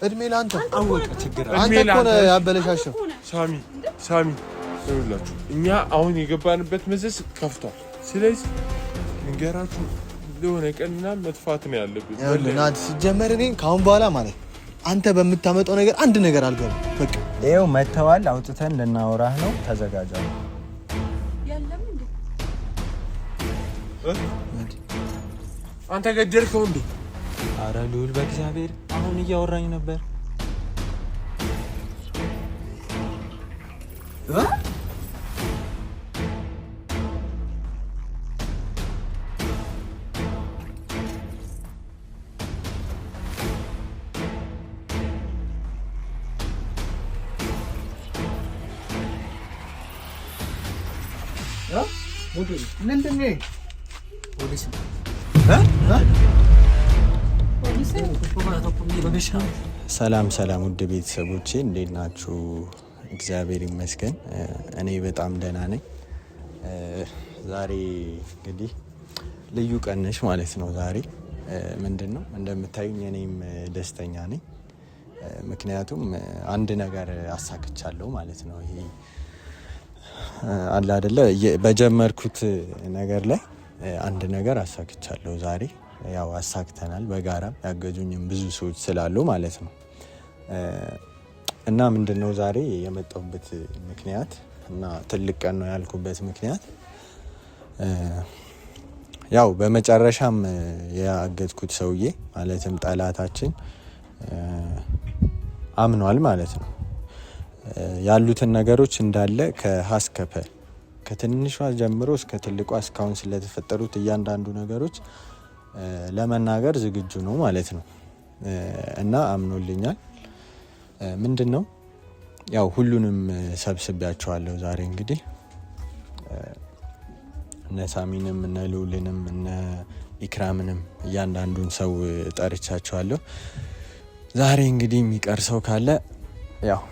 እድሜ ላንተ አወቀ ችግር አንተ እኮ ነው ያበለሻሸው። ሳሚ ይኸውላችሁ እኛ አሁን የገባንበት መዘዝ ከፍቷል። ስለዚህ ንገራችሁ ለሆነ ቀንና መጥፋት ነው ያለብን። ናት ሲጀመር እኔ ካሁን በኋላ ማለት አንተ በምታመጣው ነገር አንድ ነገር አልገባም። በቃ ይኸው መተዋል አውጥተን ልናወራህ ነው። ተዘጋጃ። ያለም እንዴ አንተ ገደልከው እንዴ? አረ ልዑል በእግዚአብሔር አሁን እያወራኝ ነበር። ሰላም ውድ ቤተሰቦቼ እንዴት ናችሁ? እግዚአብሔር ይመስገን እኔ በጣም ደህና ነኝ። ዛሬ እንግዲህ ልዩ ቀን ነሽ ማለት ነው። ዛሬ ምንድነው እንደምታዩኝ እኔም ደስተኛ ነኝ። ምክንያቱም አንድ ነገር አሳክቻለሁ ማለት ነው። ይሄ አለ አይደለ በጀመርኩት ነገር ላይ አንድ ነገር አሳክቻለሁ ዛሬ። ያው አሳክተናል በጋራም ያገዙኝም ብዙ ሰዎች ስላሉ ማለት ነው። እና ምንድነው ዛሬ የመጣሁበት ምክንያት እና ትልቅ ቀን ነው ያልኩበት ምክንያት ያው በመጨረሻም ያገዝኩት ሰውዬ ማለትም ጠላታችን አምኗል ማለት ነው። ያሉትን ነገሮች እንዳለ ከሀስከፈ ከትንሿ ጀምሮ እስከ ትልቋ እስካሁን ስለተፈጠሩት እያንዳንዱ ነገሮች ለመናገር ዝግጁ ነው ማለት ነው። እና አምኖልኛል። ምንድነው ያው ሁሉንም ሰብስቤያቸዋለሁ ዛሬ እንግዲህ እነ ሳሚንም እነ ልዑልንም እነ ኢክራምንም እያንዳንዱን ሰው ጠርቻቸዋለሁ። ዛሬ እንግዲህ የሚቀር ሰው ካለ ያው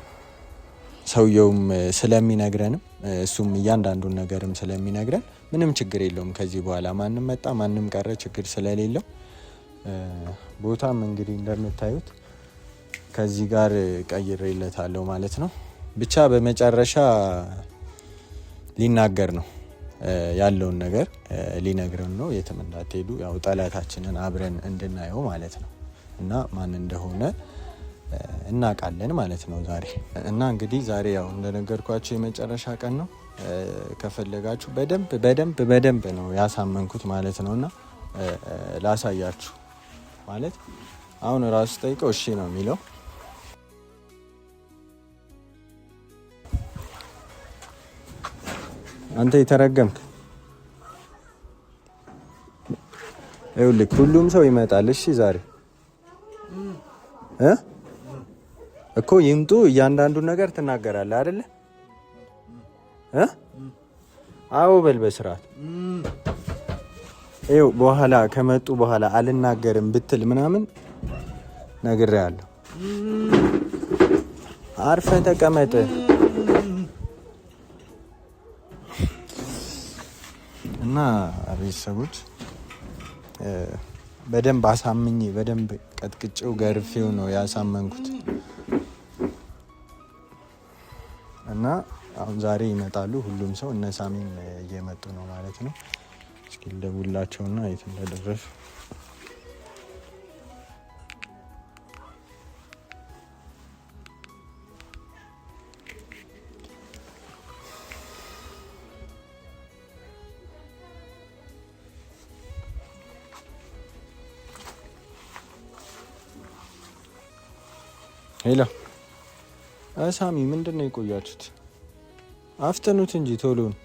ሰውየውም ስለሚነግረንም እሱም እያንዳንዱን ነገርም ስለሚነግረን ምንም ችግር የለውም። ከዚህ በኋላ ማንም መጣ ማንም ቀረ ችግር ስለሌለው ቦታም እንግዲህ እንደምታዩት ከዚህ ጋር ቀይሬለታለሁ ማለት ነው። ብቻ በመጨረሻ ሊናገር ነው ያለውን ነገር ሊነግረን ነው። የትም እንዳትሄዱ ያው ጠላታችንን አብረን እንድናየው ማለት ነው። እና ማን እንደሆነ እናውቃለን ማለት ነው ዛሬ። እና እንግዲህ ዛሬ ያው እንደነገርኳችሁ የመጨረሻ ቀን ነው። ከፈለጋችሁ በደንብ ነው ያሳመንኩት ማለት ነውና ላሳያችሁ ማለት አሁን ራሱ ጠይቀው እሺ ነው የሚለው። አንተ የተረገምክ ይኸውልህ ሁሉም ሰው ይመጣል። እሺ ዛሬ እኮ ይምጡ እያንዳንዱ ነገር ትናገራለህ አይደለ? አዎ በል በስርዓት ይኸው በኋላ ከመጡ በኋላ አልናገርም ብትል ምናምን ነግሬሃለሁ። አርፈ ተቀመጥ። እና ቤተሰቦች በደንብ አሳምኜ በደንብ ቀጥቅጬው ገርፌው ነው ያሳመንኩት። እና አሁን ዛሬ ይመጣሉ ሁሉም ሰው። እነ ሳሚም እየመጡ ነው ማለት ነው። እስኪ ልደውልላቸውና የት እንደደረሱ ሄሎ ሳሚ ምንድነው የቆያችሁት? አፍጥኑት እንጂ ቶሎ ነው።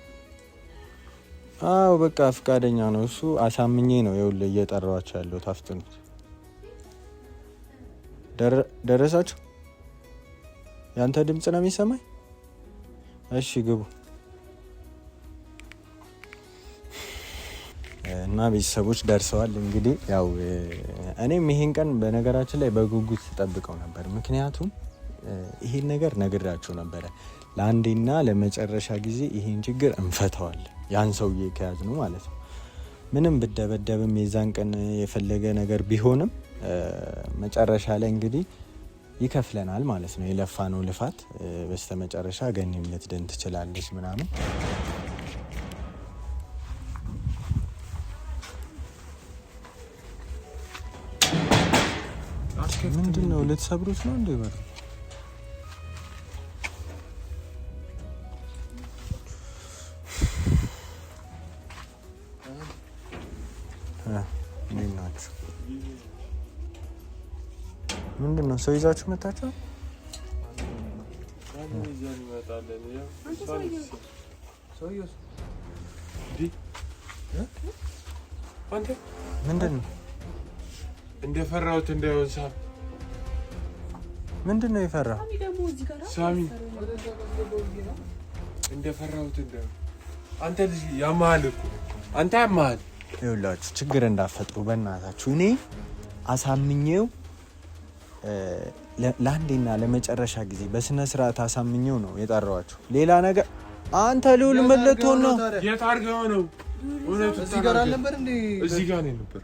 አዎ በቃ ፍቃደኛ ነው እሱ። አሳምኜ ነው ይኸውልህ እየጠራኋቸው ያለሁት። አፍጥኑት። ደረሳችሁ? ያንተ ድምፅ ነው የሚሰማኝ? እሺ ግቡ። እና ቤተሰቦች ደርሰዋል። እንግዲህ ያው እኔም ይሄን ቀን በነገራችን ላይ በጉጉት ተጠብቀው ነበር። ምክንያቱም ይሄን ነገር ነግራቸው ነበረ። ለአንዴና ለመጨረሻ ጊዜ ይሄን ችግር እንፈታዋለን። ያን ሰውዬ ከያዝ ነው ማለት ነው። ምንም ብደበደብም የዛን ቀን የፈለገ ነገር ቢሆንም መጨረሻ ላይ እንግዲህ ይከፍለናል ማለት ነው። የለፋነው ልፋት በስተመጨረሻ ገኒም ልትድን ትችላለች ምናምን። ምንድነው ልትሰብሩት ነው እንዴ? በር ምንድነው ሰው ይዛችሁ መጣችሁ? ምንድነው እንደፈራሁት እንዳይሆን ሳሚ። ምንድነው የፈራው? ሳሚ እንደፈራሁት እንዳይሆን። አንተ ልጅ ያማል እኮ አንተ ያማል። ይኸውላችሁ ችግር እንዳፈጥሩ በእናታችሁ። እኔ አሳምኜው ለአንዴና ለመጨረሻ ጊዜ በስነ ስርዓት አሳምኜው ነው የጠራኋችሁ። ሌላ ነገር አንተ ልውል መለቶ ነው። የት አድርገው ነው? እውነቱ እዚህ ጋር አልነበር እንዴ? እዚህ ጋር ነው ነበር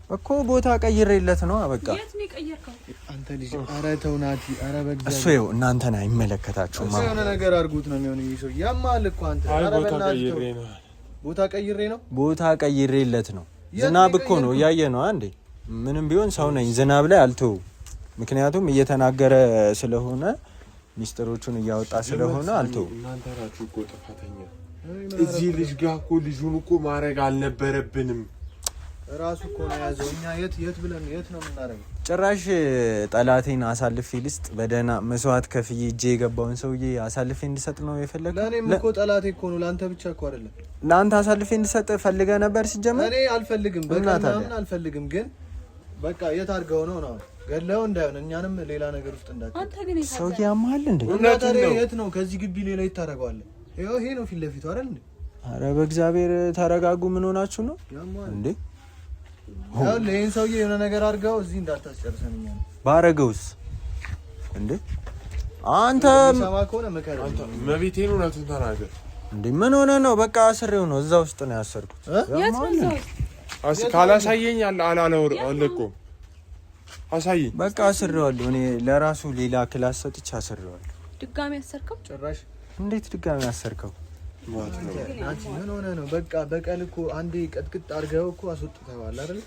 እኮ ቦታ ቀይሬለት ነው። በቃ የት ነው የቀየርከው? አንተ ልጅ ኧረ ተው ናቲ፣ ኧረ በእግዚአብሔር እሱ ይኸው እናንተን አይመለከታችሁም። እሱ የሆነ ነገር አድርጉት ነው የሚሆነው። ይሄ ሰው ያማል እኮ አንተ። ኧረ በእናትህ ቦታ ቀይሬ ነው። ቦታ ቀይሬለት ነው። ዝናብ እኮ ነው እያየ ነው አንዴ። ምንም ቢሆን ሰው ነኝ፣ ዝናብ ላይ አልተውም። ምክንያቱም እየተናገረ ስለሆነ ሚስጥሮቹን እያወጣ ስለሆነ አልተውም። እናንተ ናችሁ እኮ ጥፋተኛ። እዚህ ልጅ ጋር እኮ ልጁን እኮ ማድረግ አልነበረብንም። ራሱ እኮ ነው ያዘው። እኛ የት ብለን የት ነው የምናደርገው? ጭራሽ ጠላቴን አሳልፌ ልስጥ በደህና መስዋዕት ከፍዬ እጄ የገባውን ሰውዬ አሳልፌ እንድሰጥ ነው የፈለገው። ለእኔም እኮ ጠላቴ እኮ ነው፣ ለአንተ ብቻ እኮ አይደለም። ለአንተ አሳልፌ እንድሰጥ ፈልገህ ነበር ሲጀመር። እኔ አልፈልግም፣ በቃ ምናምን አልፈልግም። ግን በቃ የት አድርገው ነው ገለው እንዳይሆን እኛንም ሌላ ነገር ውስጥ እንዳትል። አንተ ግን ሰውዬ ያማል እንዴ? የት ነው ከዚህ ግቢ ሌላ ይታረጋዋል? ይሄ ነው ፊት ለፊቱ አይደል እንዴ? አረ በእግዚአብሔር ተረጋጉ። ምን ሆናችሁ ነው እንዴ? ያው ለይን ሰውዬ የሆነ ነገር አድርገው እዚህ እንዳታስጨርሰን። እኛ ባረገውስ እንዴ? አንተ ሰማ ከሆነ መከራ አንተ መቤቴን እውነቱን ተናገር እንዴ? ምን ሆነ ነው? በቃ አስሬው ነው እዛ ውስጥ ነው ያሰርኩት። የት ነው እዛው? ካላሳየኝ አላለቀውም። አሳየኝ። በቃ አስሬዋለሁ። እኔ ለራሱ ሌላ ክላስ ሰጥቼ አስሬዋለሁ። ድጋሚ አሰርከው? ጭራሽ እንዴት ድጋሚ አሰርከው? አንቺ ምን ሆነ ነው? በቃ በቀል እኮ አንዴ ቀጥቅጥ አድርገው እኮ አስወጥተዋል አይደል?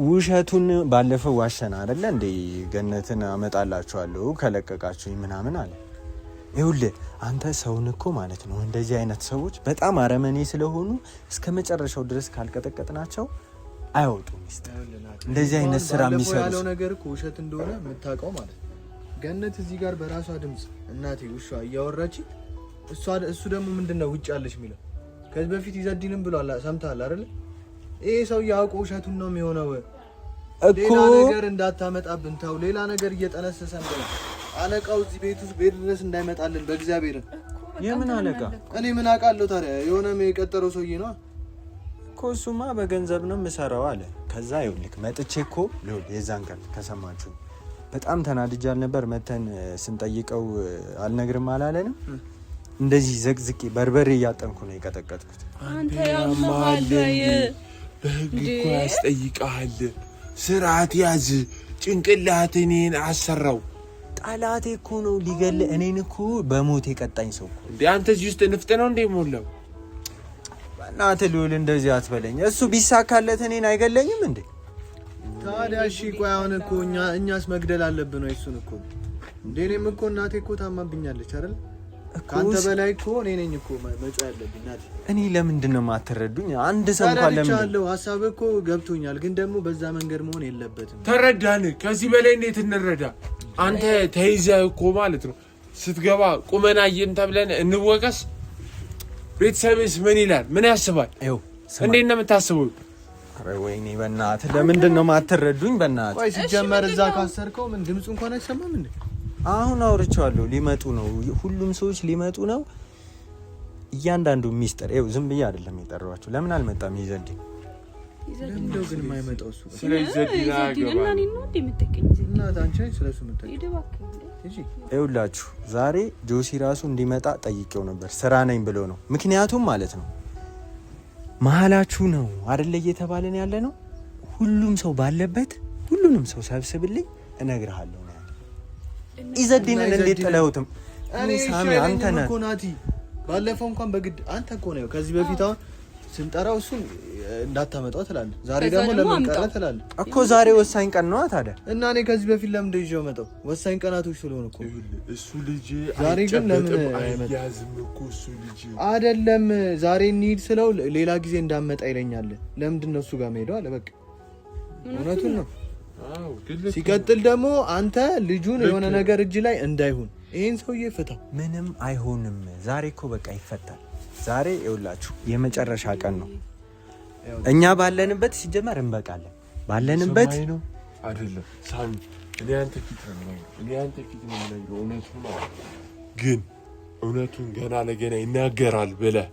ውሸቱን ባለፈው ዋሸና አይደለ እንዴ? ገነትን አመጣላችኋለሁ ከለቀቃችሁኝ ምናምን አለ። ይኸውልህ አንተ ሰውን እኮ ማለት ነው እንደዚህ አይነት ሰዎች በጣም አረመኔ ስለሆኑ እስከ መጨረሻው ድረስ ካልቀጠቀጥናቸው አይወጡም። እንደዚህ አይነት ስራ የሚሰሩ ያለው ነገር እኮ ውሸት እንደሆነ የምታውቀው ማለት ነው። ገነት እዚህ ጋር በራሷ ድምጽ እናቴ ውሻ እያወራች እሱ ደግሞ ምንድነው ውጭ ያለሽ የሚለው ከዚህ በፊት ይዘዲንም ብሏል። ሰምተሃል አይደል? ይሄ ሰው ያውቁ ውሸቱን ነው የሚሆነው እኮ። ሌላ ነገር እንዳታመጣብን ተው። ሌላ ነገር እየጠነሰሰን ነው። አለቃው እዚህ ቤት ውስጥ ቤት ድረስ እንዳይመጣልን በእግዚአብሔር። የምን አለቃ? እኔ ምን አውቃለሁ ታዲያ? የሆነ የቀጠረው ሰውዬ ነው እኮ። እሱማ በገንዘብ ነው የምሰራው አለ። ከዛ ይኸውልህ መጥቼ እኮ የዛን ቀን ከሰማችሁ በጣም ተናድጃል ነበር። መተን ስንጠይቀው አልነግርም አላለንም። እንደዚህ ዘቅዝቄ በርበሬ እያጠንኩ ነው የቀጠቀጥኩት። አንተ ያማል በህግ እኮ ያስጠይቃል። ስርዓት ያዝ። ጭንቅላትን አሰራው። ጠላቴ እኮ ነው ሊገል እኔን እኮ በሞት የቀጣኝ ሰው እኮ እንዴ። አንተ እዚህ ውስጥ ንፍጥ ነው እንዴ ሞላው? በእናትህ ልውል እንደዚህ አትበለኝ። እሱ ቢሳካለት እኔን አይገለኝም እንዴ? ታዲያ እሺ ቆይ አሁን እኮ እኛስ መግደል አለብን ነው? እሱን እኮ እንዴ እኔም እኮ እናቴ እኮ ታማብኛለች አይደል? ካንተ በላይ እኮ እኔ ነኝ እኮ መጫ ያለብኝ ናት። እኔ ለምንድን ነው የማትረዱኝ? አንድ ሰው እንኳን ለምን አለው ሀሳብ እኮ ገብቶኛል፣ ግን ደግሞ በዛ መንገድ መሆን የለበትም። ተረዳን። ከዚህ በላይ እንዴት እንረዳ? አንተ ተይዘህ እኮ ማለት ነው ስትገባ ቁመና አየን ተብለን እንወቀስ። ቤተሰብስ ምን ይላል? ምን ያስባል? እንዴት ነው የምታስበው? አረ ወይኔ በእናትህ ለምንድን ነው የማትረዱኝ? በእናትህ ቆይ ሲጀመር እዛ ካሰርከው ምን ድምፁ እንኳን አይሰማም እንዴ? አሁን አውርቼዋለሁ። ሊመጡ ነው፣ ሁሉም ሰዎች ሊመጡ ነው። እያንዳንዱ ሚስጥር ዝም ብዬ አይደለም የጠራኋቸው። ለምን አልመጣም ይዘልኝ? ለምንድነው ግን የማይመጣው እሱ? ስለዚህ ይኸውላችሁ ዛሬ ጆሲ ራሱ እንዲመጣ ጠይቄው ነበር። ስራ ነኝ ብሎ ነው። ምክንያቱም ማለት ነው መሀላችሁ ነው አይደለ እየተባለን ያለ ነው። ሁሉም ሰው ባለበት ሁሉንም ሰው ሰብስብልኝ እነግርሃለሁ ነው ኢዘዲንን እንዴት ተለውትም እኔ ሳሚ አንተ ነህ እኮ ናቲ ባለፈው እንኳን በግድ አንተ እኮ ነው ከዚህ በፊት አሁን ስንጠራው እሱን እንዳታመጣው ትላለህ። ዛሬ ደግሞ ለምን ቀረ ትላለህ እኮ ዛሬ ወሳኝ ቀን ነው ታዲያ። እና እኔ ከዚህ በፊት ለምን እንደይዤው መጣው ወሳኝ ቀናቶች ስለሆነ እኮ እሱ ልጅ ዛሬ ግን ለምን ያዝም እኮ እሱ ልጅ አይደለም ዛሬ እንሂድ ስለው ሌላ ጊዜ እንዳመጣ ይለኛል። ለምንድን ነው እሱ ጋር መሄደው አለ በቃ እውነቱን ነው። ሲቀጥል ደግሞ አንተ ልጁን የሆነ ነገር እጅ ላይ እንዳይሆን ይሄን ሰውዬ ፍታው። ምንም አይሆንም። ዛሬ እኮ በቃ ይፈታል። ዛሬ ይኸውላችሁ የመጨረሻ ቀን ነው። እኛ ባለንበት ሲጀመር እንበቃለን። ባለንበት አይደለም ሳሚ እኔ አንተ ፊት ነው እውነቱን ነው። ግን እውነቱን ገና ለገና ይናገራል ብለህ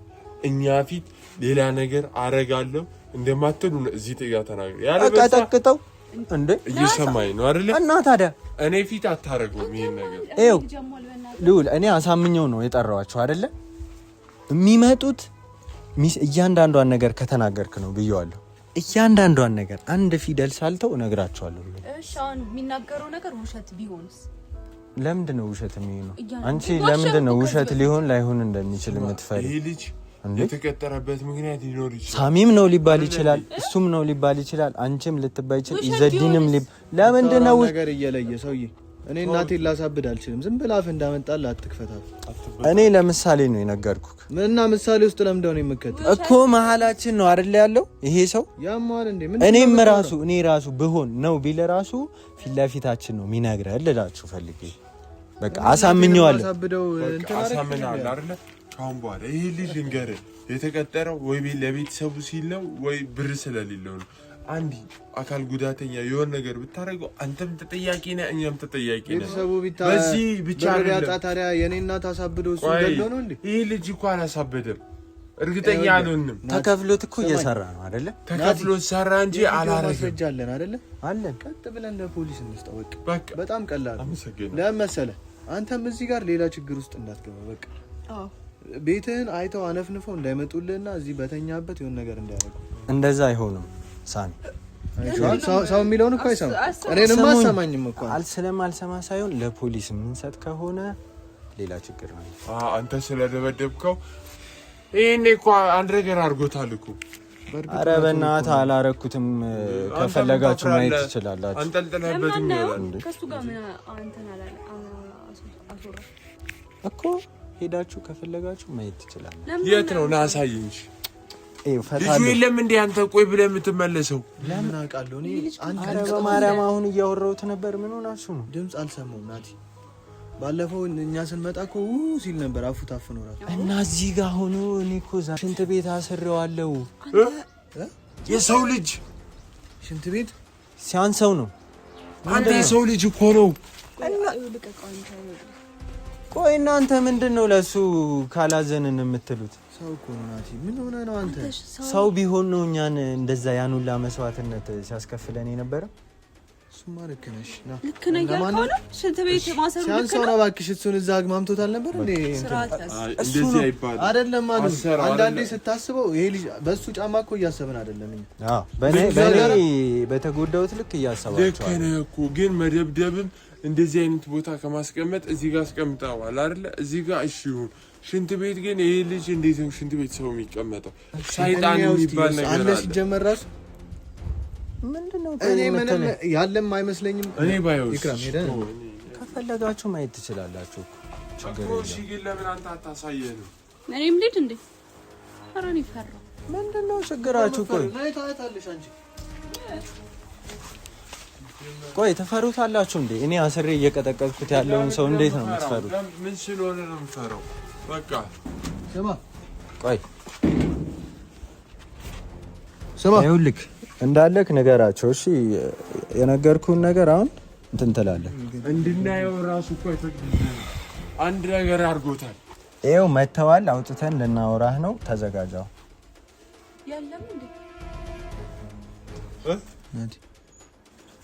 እኛ ፊት ሌላ ነገር አረጋለሁ እንደማትሉ እዚህ ጥጋ ተናገር። ያለበቀጠቅጠው እንዴ እየሰማኝ ነው አይደል? እና ታዲያ እኔ ፊት አታረገውም ይሄን ነገር። ይኸው ልዑል እኔ አሳምኘው ነው የጠራኋቸው አይደለ? የሚመጡት እያንዳንዷን ነገር ከተናገርክ ነው ብየዋለሁ። እያንዳንዷን ነገር አንድ ፊደል ሳልተው እነግራቸዋለሁ። እሺ አሁን የሚናገረው ነገር ውሸት ቢሆንስ? ለምንድን ነው ውሸት የሚሆነው? አንቺ ለምንድን ነው ውሸት ሊሆን ላይሆን እንደሚችል የምትፈሪ? ይሄ ልጅ የተቀጠረበት ምክንያት ሊኖር ይችላል። ሳሚም ነው ሊባል ይችላል፣ እሱም ነው ሊባል ይችላል፣ አንቺም ልትባይ ይችላል፣ ኢዘዲንም ለምንድን ነው ነገር እየለየ ሰውዬ? እኔ እናቴን ላሳብድ አልችልም። ዝም ብለህ አፍ እንዳመጣልህ አትክፈታት። እኔ ለምሳሌ ነው የነገርኩህ። እና ምሳሌ ውስጥ ለምንድን ነው የምከተለው እኮ መሀላችን ነው አይደል ያለው ይሄ ሰው ያማል እንዴ? እኔም ራሱ ብሆን ነው ቢል ራሱ ፊት ለፊታችን ነው የሚነግረህ ልላችሁ ፈልጌ በቃ አሳምኘዋለሁ። አሳምነዋለሁ አይደል? ካሁን በኋላ ይሄ ልጅ እንገርህ የተቀጠረው ወይ ለቤተሰቡ ሲል ነው ወይ ብር ስለሌለው ነው። አንዲ አካል ጉዳተኛ የሆነ ነገር ብታረገው አንተም ተጠያቂ ነህ፣ እኛም ተጠያቂ ነን። በዚህ ብቻ ያጣ ታዲያ የኔ እናት አሳብደው እሱ ገለው ነው እንዴ? ይሄ ልጅ እኮ አላሳበደም። እርግጠኛ አልሆንም። ተከፍሎት እኮ እየሰራ ነው አይደለ? ተከፍሎት ሰራ እንጂ አላረገም። ማስረጃለን አይደለ? አለን። ቀጥ ብለን ለፖሊስ እንስጠው በቃ። በጣም ቀላል ለምን መሰለህ? አንተም እዚህ ጋር ሌላ ችግር ውስጥ እንዳትገባ በቃ። ቤትህን አይተው አነፍንፈው እንዳይመጡልህና እዚህ በተኛበት የሆነ ነገር እንዳያደርጉ። እንደዛ አይሆንም ሳሚ። ሰው የሚለውን እኮ አይሰማም። እኔንም አሰማኝም እኮ አልሰማ ሳይሆን ለፖሊስ የምንሰጥ ከሆነ ሌላ ችግር ነው። አንተ ስለደበደብከው ይሄኔ እኮ አንድ ነገር አድርጎታል እኮ። ኧረ በእናትህ አላረኩትም። ከፈለጋችሁ ማየት ትችላላችሁ። አንጠልጥለህበት ነው ከሱ ጋር ምን አንተና አሶራ እኮ ሄዳችሁ ከፈለጋችሁ ማየት ትችላላችሁ። የት ነው ና አሳየኝ። ልጁ የለም እንዴ አንተ ቆይ ብለህ የምትመለሰው? ለምን አውቃለሁ እኔ አንተ በማርያም አሁን እያወራሁት ነበር። ምን ሆናችሁ ነው? ድምጽ አልሰማሁም ናቲ። ባለፈው እኛ ስንመጣ እኮ ሲል ነበር አፉ ታፍኖ ራሱ እና እዚህ ጋር ሆኖ እኔ እኮ ሽንት ቤት አስሬዋለሁ። የሰው ልጅ ሽንት ቤት ሲያንሰው ነው። አንተ የሰው ልጅ እኮ ነው። ቆይ እናንተ ምንድን ነው ለሱ ካላዘንን የምትሉት? ሰው እኮ ነው ናቲ። ምን ሆነ ነው አንተ? ሰው ቢሆን ነው እኛን እንደዛ ያን ሁላ መስዋዕትነት ሲያስከፍለን የነበረ። እሱማ ልክ ነሽ። ልክ ነኝ ያልከው ነው። ሽንት ቤት ማሰሩ ልክ ነው። እባክሽ እሱን እዛ አግማምቶታል ነበር እንዴ? እንደዚህ አይባልም አይደለም አሉ። አንዳንዴ ስታስበው ይሄ ልጅ በሱ ጫማ እኮ እያሰብን አይደለም እኛ። አዎ በኔ በተጎዳሁት ልክ እያሰባችሁ ልክ ነህ እኮ። ግን መደብደብም እንደዚህ አይነት ቦታ ከማስቀመጥ እዚህ ጋር አስቀምጠዋል አይደለ? እዚህ ጋር እሺ ይሁን። ሽንት ቤት ግን ይሄ ልጅ እንዴት ነው ሽንት ቤት ሰው የሚቀመጠው? ሰይጣን የሚባል ነገር አለ ሲጀመር ራሱ ምንድነው? እኔ ምንም ያለም አይመስለኝም። እኔ ባይሆን ይክራም ሄደን ከፈለጋችሁ ማየት ትችላላችሁ። ችግር የለም። እሺ ግን ለምን አንተ አታሳየንም? እኔም ልጅ እንዴ አራኒ ፈራ ምንድነው ችግራችሁ? ቆይ ታያታለሽ አንቺ። ቆይ ተፈሩታላችሁ እንዴ? እኔ አስሬ እየቀጠቀጥኩት ያለውን ሰው እንዴት ነው የምትፈሩት? ምን ስለሆነ ነው የምፈራው? በቃ ስማ፣ ቆይ ስማ፣ ይኸውልህ እንዳለክ ነገራቸው። እሺ የነገርኩህን ነገር አሁን እንትን ትላለህ። እንድናየው ራሱ እኮ አይፈቅድልንም። አንድ ነገር አድርጎታል። ይኸው መተዋል። አውጥተን ልናወራህ ነው። ተዘጋጃው። ያለም እንዴ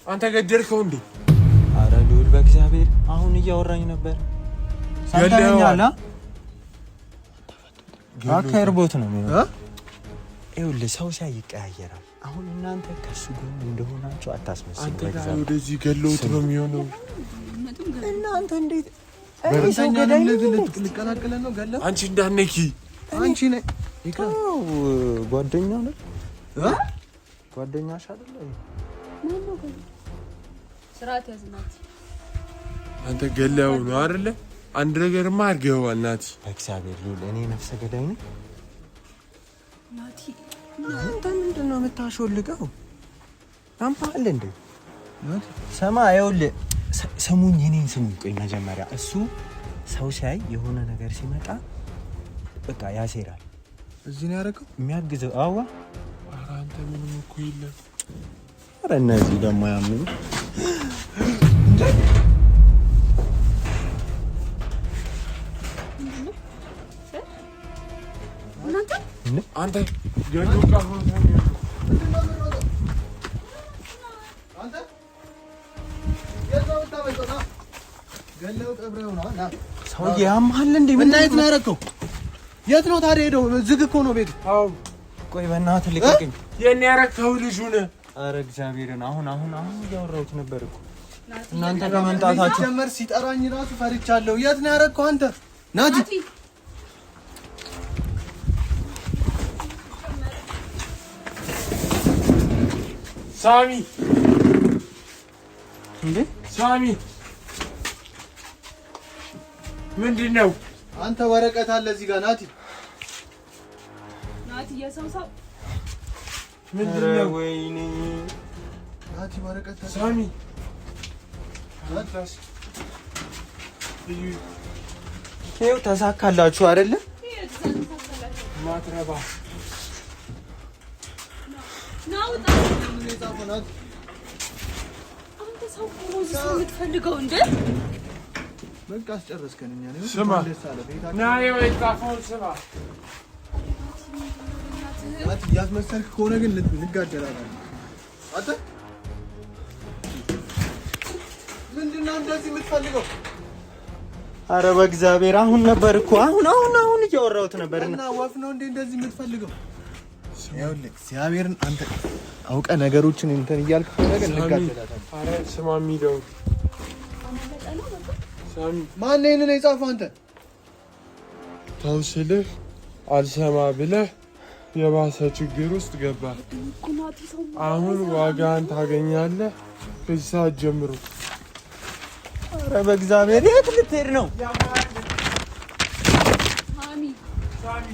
አንተ ገደልከው እንዴ? አረ ልዑል በእግዚአብሔር አሁን እያወራኝ ነበር። ሰምተኸኛል? አከርቦት ነው የሚሆነው። ይኸውልህ ሰው ሲያይ ይቀያየራል። አሁን እናንተ ከሱ ጎን እንደሆናችሁ አታስመስሉ። አንተ ጋር ወደዚህ ገለውት ነው የሚሆነው። እናንተ እንዴት ሰው ገዳይ ልቀላቀለ ነው ገለ አንቺ እንዳነኪ አንቺ ነህ ይካው ጓደኛ ነው ጓደኛሽ አይደለ ማነው ግን ስርዓት ያዝናት አንተ ገለው ነው አይደለ አንድ ነገርማ አድርገዋል ናቲ እግዚአብሔር ይሁን እኔ ነፍሰ ገዳይ ነኝ ናቲ አንተ ምንድን ነው የምታሾልገው ታምፓል እንዴ ሰማ ይኸውልህ ስሙኝ እኔን ስሙኝ ቆይ መጀመሪያ እሱ ሰው ሲያይ የሆነ ነገር ሲመጣ በቃ ያሴራል እዚህ ነው ያደረገው የሚያግዘው አዋ ኧረ አንተ ምንም እኮ የለም ኧረ እነዚህ ደግሞ ያምኑ አንተ ገሉቃ ሰውዬ ያምሃል እንዴ ምን አይነት ነው ያደረገው የት ነው ታዲያ ሄደው ዝግ እኮ ነው ቤቱ አው ቆይ በእናትህ ልቀቅኝ የኔ ያረከው ልጅ ሆነ ኧረ እግዚአብሔርን አሁን እያወራሁት ነበር እኮ እናንተ ከመምጣታችሁ ጀመር ሲጠራኝ ራሱ ፈርቻለሁ የት ነው ያደረገው አንተ ናቲ ሳሚ እንዴ ሳሚ ምንድነው አንተ ወረቀት አለ እዚህ ጋር ናቲ የሰው ምንድነው ወይኔ ናቲ ወረቀት ሳሚ ይኸው ተሳካላችሁ አይደለ ማትረባ ናውጣ አንተ ሰው የምትፈልገው እንዴ በቃ አስጨረስከን እኛ ነው ስማ ና የጻፈውን ስማ ናቲ ያስመሰልክ ከሆነ ግን ልጋደላለን አንተ ምንድነው እንደዚህ የምትፈልገው ኧረ በእግዚአብሔር አሁን ነበር እኮ አሁን እያወራሁት ነበር እና ወፍ ነው እንዴ እንደዚህ የምትፈልገው ይኸውልህ እግዚአብሔርን አንተ አውቀህ ነገሮችን እንትን እያልክ ከሆነ ግን ልጋደላለን ኧረ ስማ የሚለው ሳሚ ማን ይሄንን የጻፈው አንተ ተው ስልህ አልሰማ ብለህ የባሰ ችግር ውስጥ ገባ አሁን ዋጋን ታገኛለህ ከዚህ ሰዓት ጀምሮ ኧረ በእግዚአብሔር የት ልትሄድ ነው ሳሚ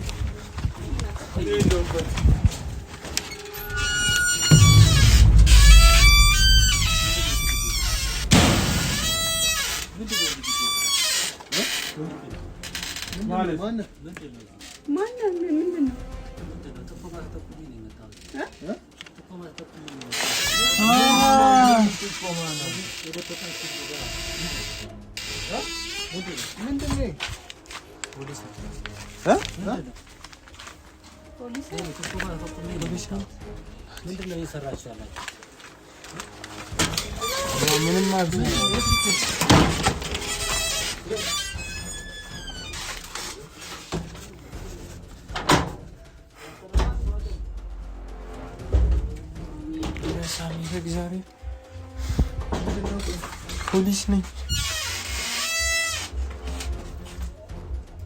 ምንድነው እየሰራችሁ ያላችሁ? ምንም ማለት ሳሚ በእግዚአብሔር ፖሊስ ነኝ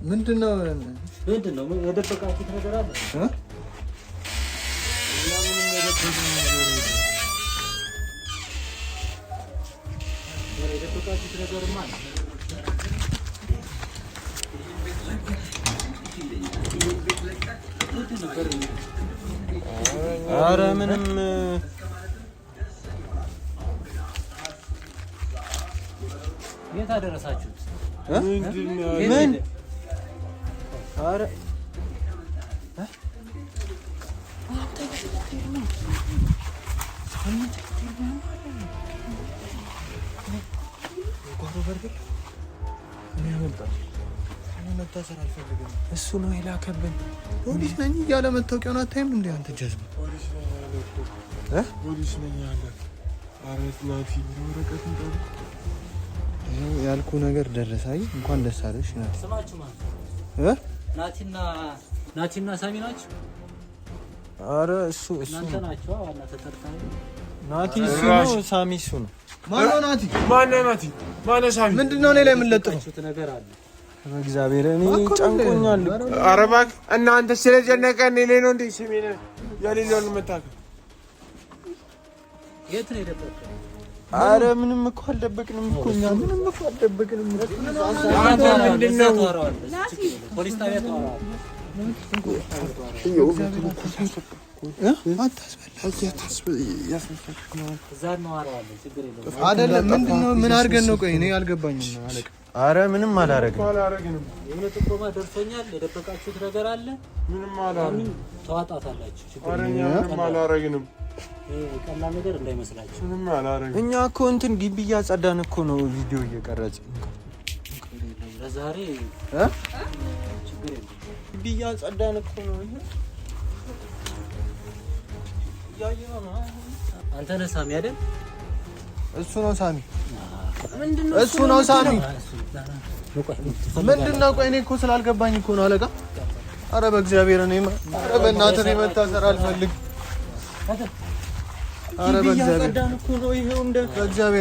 ምንድነው የደበቃችሁት ነገር አለ? የደበቃችሁት ነገርማ አለ። ኧረ ምንም የት አደረሳችሁት? ምን ኧረ መታሰር አልፈልግም እሱ ነው የላከብን ፖሊስ ነኝ እያለ መታወቂያውን አታይም እንዴ አንተ ጀዝባ ፖሊስ ነኝ አለ አረት ናቲ ወረቀት እንጣል ያልኩ ነገር ደረሳይ እንኳን ደስ አለሽ ናቲ ስማችሁ ናቲና ሳሚ ናችሁ? ኧረ እሱ እናንተ ናችሁ ዋና ተጠርጣሪ ናቲ እሱ ነው፣ ሳሚ እሱ ነው። ማነው ናቲ? ማነው ሳሚ? ምንድነው እኔ ላይ የምንለጥፈው ነገር አለ? በእግዚአብሔር እኔ ጨንቆኛል። ኧረ እባክህ እናንተ ስለጨነቀን እኔ ነው እንዴ ስሜን የሌለውን መታከል? የት ነው የደበቀው? ኧረ ምንም እኮ አልደበቅንም እኮ እኛ ምንም እኮ አልደበቅንም። አንተ ምንድን ነው ፖሊስ ጣቢያ ተዋራው። አይደለም ምንድነው? ምን አድርገን ነው? ቆይ እኔ አልገባኝም አለቃ። ኧረ ምንም አላረግንም። የሆነ ጥቆማ ደርሶኛል። የደበቃችሁት ነገር አለ። ምንም አላረግንም። ተዋጣታላችሁ። ችግር ምንም አላረግንም። ቀላል ነገር እንዳይመስላችሁ። ምንም አላረግንም። እኛ እኮ እንትን ግቢ እያጸዳን እኮ ነው ቪዲዮ እየቀረጽን። ለዛሬ ችግር የለም። ግቢ እያጸዳን እኮ ነው። ይሄ ያየው ነው። አንተ ነህ ሳሚ አይደል? እሱ ነው ሳሚ። እሱ ነው ሳሚ። ምንድነው? ቆይ እኔ እኮ ስላልገባኝ እኮ ነው አለቃ። ኧረ በእግዚአብሔር ኧረ በእናትህ እኔ መታሰር አልፈልግም። ኧረ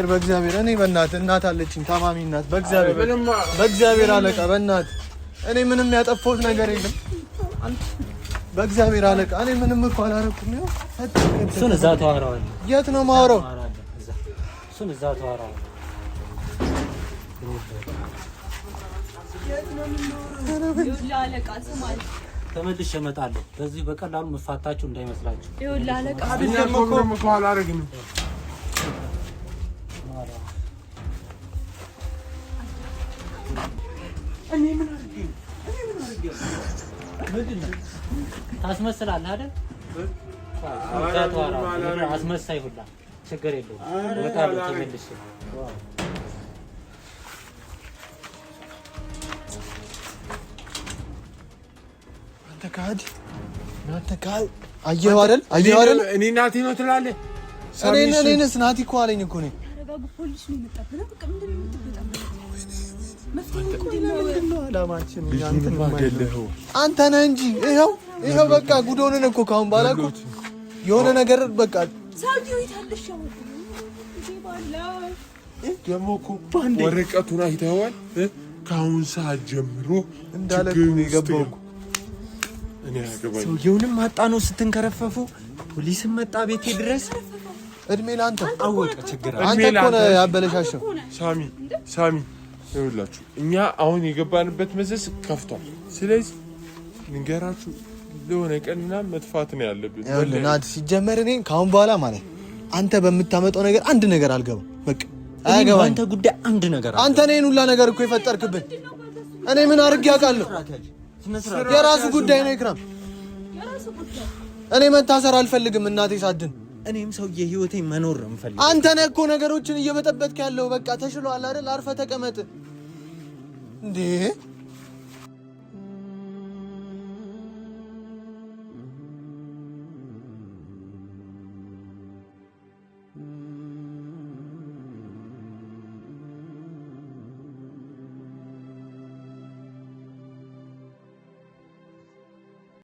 በእግዚአብሔር እኔ በእናትህ እናት አለችኝ፣ ታማሚ እናት። በእግዚአብሔር አለቃ በእናትህ እኔ ምንም ያጠፋሁት ነገር የለም። በእግዚአብሔር አለቃ እኔ ምንም እኮ አላረኩም። እሱን እዛ ተዋራዋለህ። የት ነው የማወራው? እሱን እዛ ተዋራዋለህ። ተመልሼ እመጣለሁ። በዚህ በቀላሉ መፋታችሁ እንዳይመስላችሁ። ይኸውልህ አለቃ ምንም እኮ አላረግንም። እኔ ምን አድርጌ ታስመስላለህ አይደል? አስመሳይ ሁላ ችግር የለውም። እመጣለሁ ተመልሼ። አንተ ካድ አየኸው አይደል? እኔ ናቲ ነው ትላለህ? እኔንስ ናቲ እኮ አለኝ እኮ ነኝ። ተረጋጉ። ፖሊስ ነው የመጣብህ። በቃ ምንድን ነው የምትበጣው? አንተ ነህ እንጂ ይኸው በቃ ጉድ ሆነን እኮ ካሁን በኋላ እኮ የሆነ ነገር በቃ ደግሞ እኮ ወረቀቱን አይተኸዋል? ከአሁን ሰዓት ጀምሮ እንዳለ እኮ ነው የገባው እኮ። ሰውየውንም አጣ ነው ስትንከረፈፉ። ፖሊስም መጣ ቤቴ ድረስ። እድሜ ለአንተ አወቀ ችግር አንተ እኮ ነህ ያበለሻሸው። ሳሚ ይኸውላችሁ እኛ አሁን የገባንበት መዘዝ ከፍቷል። ስለዚህ ንገራችሁ ለሆነ ቀንና መጥፋት ነው ያለብን። ናት ሲጀመር እኔ ካሁን በኋላ ማለት አንተ በምታመጣው ነገር አንድ ነገር አልገባም። በቃ አያገባኝ። አንተ ጉዳይ አንድ ነገር አንተ ነህ ሁላ ነገር እኮ የፈጠርክብን። እኔ ምን አድርጌ አውቃለሁ? የራሱ ጉዳይ ነው ኢክራም። እኔ መታሰር አልፈልግም እናቴ ሳድን። እኔም ሰውዬ ህይወቴ መኖር ነው የምፈልገው። አንተ ነህ እኮ ነገሮችን እየበጠበጥክ ያለው። በቃ ተሽሎሃል አይደል? አርፈህ ተቀመጥ እንዴ።